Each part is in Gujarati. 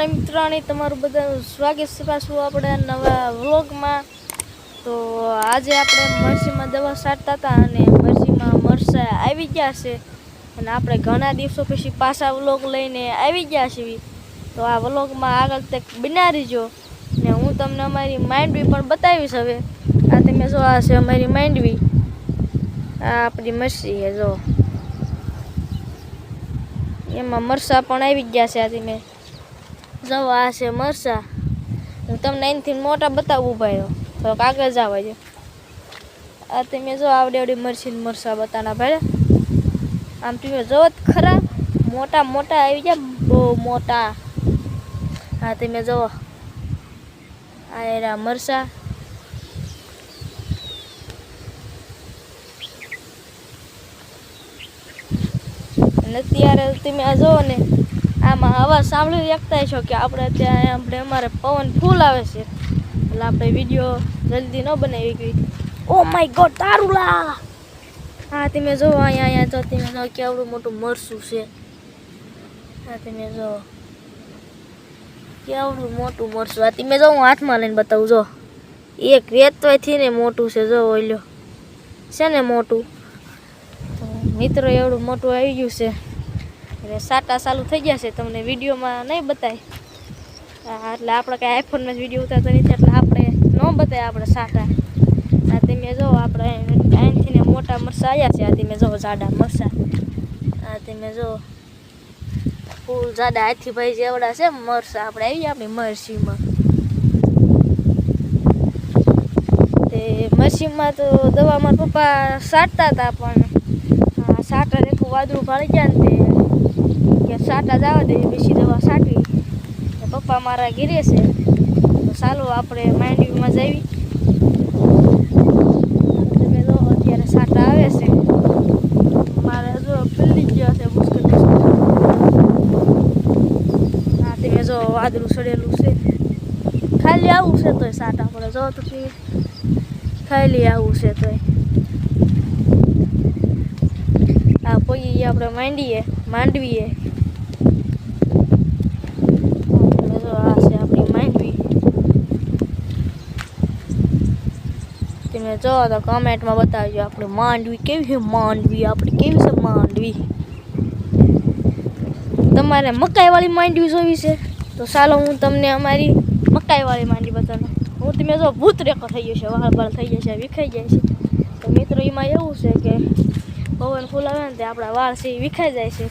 અને મિત્રોની તમારું બધાનું સ્વાગત છે પાછું આપણે નવા વ્લોગમાં। તો આજે આપણે મરસીમાં દવા છાંટતા હતા અને મરસીમાં મરચાં આવી ગયા છે અને આપણે ઘણા દિવસો પછી પાછા વ્લોગ લઈને આવી ગયા છીએ। તો આ વ્લોગમાં આગળ તક બના રહીજો ને હું તમને અમારી માંડવી પણ બતાવીશ। હવે આ તમે જો આ છે અમારી માંડવી, આ આપણી મરસી છે જો, એમાં મરચાં પણ આવી ગયા છે। આ તમે જો આ છે મરચાં, હું તમને અહીંથી મોટા બતાવું ભાઈ, તો આગળ જવા દો। આ તમે જો આવડે આવડી મરચાં બતાના ભાઈ, આમ તમે જો ખરા મોટા મોટા આવી ગયા, બહુ મોટા। હા તમે જો આ એરા મરચાં, અત્યારે તમે આ જોવો ને આમાં અવાજ સાંભળી શકતા છો કે આપણે અમારે પવન ફૂલ આવે છે, એટલે આપણે વિડીયો જલ્દી ન બનાવી ગઈ। ઓ માય ગોડ તારુલા! હા તમે જો અહીંયા જો તમે જો કેવડું મોટું મરચું છે। હા તમે જો કેવડું મોટું મરચું, આ તમે જો હું હાથમાં લઈને બતાવું, જો એક વેતવાયથી ને મોટું છે, જો ઓલ્યો છે ને મોટું। તો મિત્રો એવડું મોટું આવી ગયું છે, એટલે સાટા ચાલુ થઈ ગયા છે, તમને વિડીયોમાં નહીં બતાય, એટલે આપણે કાંઈ આઈફોનમાં જ વિડીયો ઉતારતા નથી, એટલે આપણે ન બતાય આપણે સાટા। આ તમે જો આપણે અહીંથી ને મોટા મરચાં આવ્યા છે, આ તમે જો જાડા મરચાં, આ તમે જો ફૂલ જાડા હાથી ભાઈ જેવડા છે મરચાં આપણે આવી આપણી મરસીમાં। તે મરસીમાં તો દવામાં પપ્પા છાંટતા હતા, પણ સાટા રેખું વાદળું ભાળી ગયા ને તે કે સાટા જવા દે પછી દવા છાંટવી। પપ્પા મારા ઘીરે છે, તો ચાલો આપણે માંડવીમાં જઈએ। તમે જો અત્યારે સાટા આવે છે, મારે જો પીલી ગયો છે મુશ્કેલ। હા તમે જો વાદળું સડેલું છે, ખાલી આવું છે તોય સાટા પડે, જો તો ખાલી આવું છે તોય। આ પોઈ આપણે માંડવીએ જો આ છે આપણી માંડવી। તમે જો તો કમેન્ટમાં બતાવજો આપણે માંડવી કેવી છે, માંડવી આપણી કેવી છે માંડવી। તમારે મકાઈવાળી માંડવી જોવી છે તો ચાલો હું તમને અમારી મકાઈવાળી માંડવી બતાવું। હું તમે જો ભૂત રેકો થઈ ગયો છે, વાળ થઈ ગયા છે, વિખાઈ જાય છે। તો મિત્રો એમાં એવું છે કે પવન ફૂલ આવે ને તે આપણા વાળ છે એ વિખાઈ જાય છે।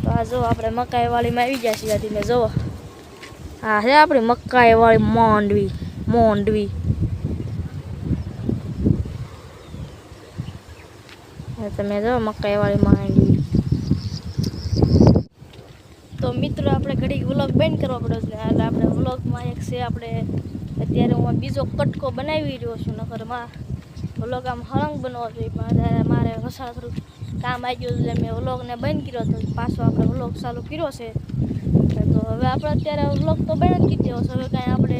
તો આ જો આપણે મકાઈવાળીમાં આવી ગયા છીએ, તમે જુઓ આ છે આપણી મકાઈવાળી માંડવી। તમે જો મકાઈવાળી માંડવી। તો મિત્રો આપણે ઘડી વ્લોગ બંધ કરવા પડે છે, એટલે આપણે વ્લોગમાં એક છે આપણે અત્યારે હું બીજો કટકો બનાવી રહ્યો છું, નકરમાં વ્લોગ આમ હળંગ બનાવવો જોઈએ, પણ મારે વસાળ થોડુંક કામ આવી ગયું એટલે મેં વ્લોગને બંધ કર્યો, તો પાછો આપણે વ્લોગ ચાલુ કર્યો છે। તો હવે આપણે અત્યારે વ્લોગ તો બંધ જ કરી દેવો છે, હવે કાંઈ આપણે